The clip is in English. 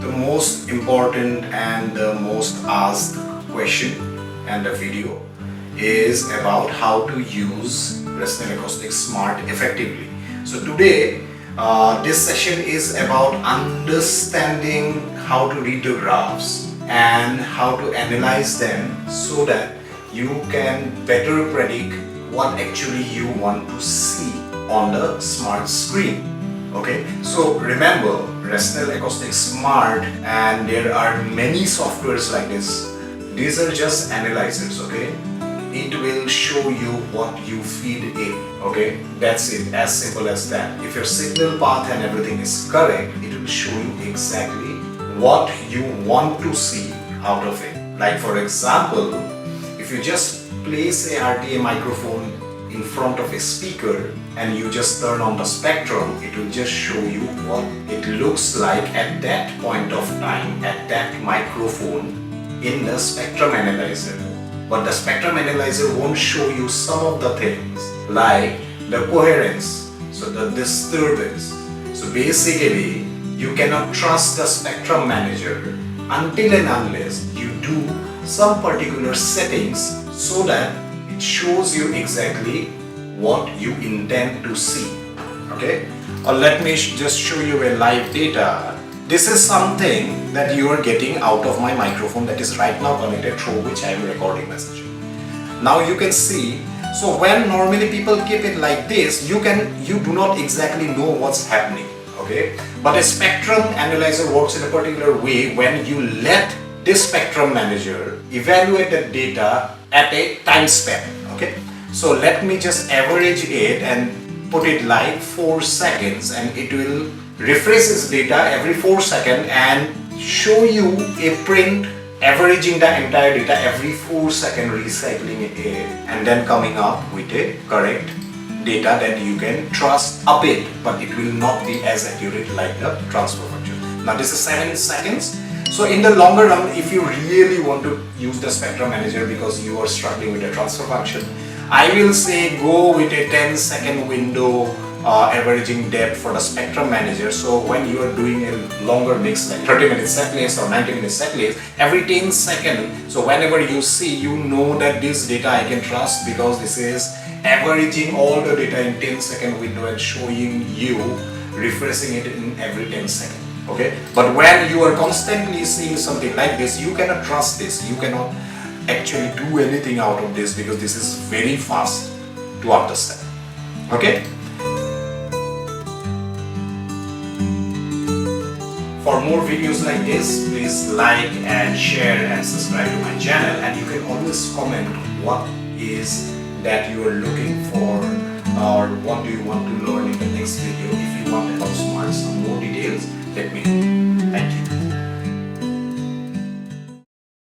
the most important and the most asked question and the video is about how to use Resonant Acoustics Smart effectively. So today this session is about understanding how to read the graphs and how to analyze them so that you can better predict what actually you want to see on the smart screen. Okay, so remember, Resonant Acoustics Smart, and there are many softwares like this. These are just analyzers, okay? It will show you what you feed in, okay? That's it, as simple as that. If your signal path and everything is correct, it will show you exactly what you want to see out of it. Like for example, if you just place a RTA microphone in front of a speaker and you just turn on the spectrum, it will just show you what it looks like at that point of time at that microphone in the spectrum analyzer. But the spectrum analyzer won't show you some of the things like the coherence, so the disturbance. So basically, you cannot trust the spectrum manager until and unless you do some particular settings so that it shows you exactly what you intend to see. Okay? Or let me just show you a live data. This is something that you are getting out of my microphone that is right now connected through which I am recording message. Now you can see, so when normally people keep it like this, you do not exactly know what's happening. Okay? But a spectrum analyzer works in a particular way when you let this spectrum manager evaluate the data at a time span. Okay, so let me just average it and put it like 4 seconds, and it will refresh its data every 4 seconds and show you a print averaging the entire data every 4 seconds, recycling it and then coming up with a correct data that you can trust a bit, but it will not be as accurate like the transfer function. Now this is 7 seconds. So in the longer run, if you really want to use the spectrum manager because you are struggling with the transfer function, I will say go with a 10-second window averaging depth for the spectrum manager. So when you are doing a longer mix like 30-minute set list or 90-minute set list, every 10 seconds, so whenever you see, you know that this data I can trust because this is averaging all the data in 10-second window and showing you, refreshing it in every 10 seconds. Okay, but when you are constantly seeing something like this, you cannot trust this. You cannot actually do anything out of this because this is very fast to understand. Okay. For more videos like this, please like and share and subscribe to my channel. And you can always comment what is that you are looking for or what do you want to learn in the next video. If you want about Smart some more details, let me know.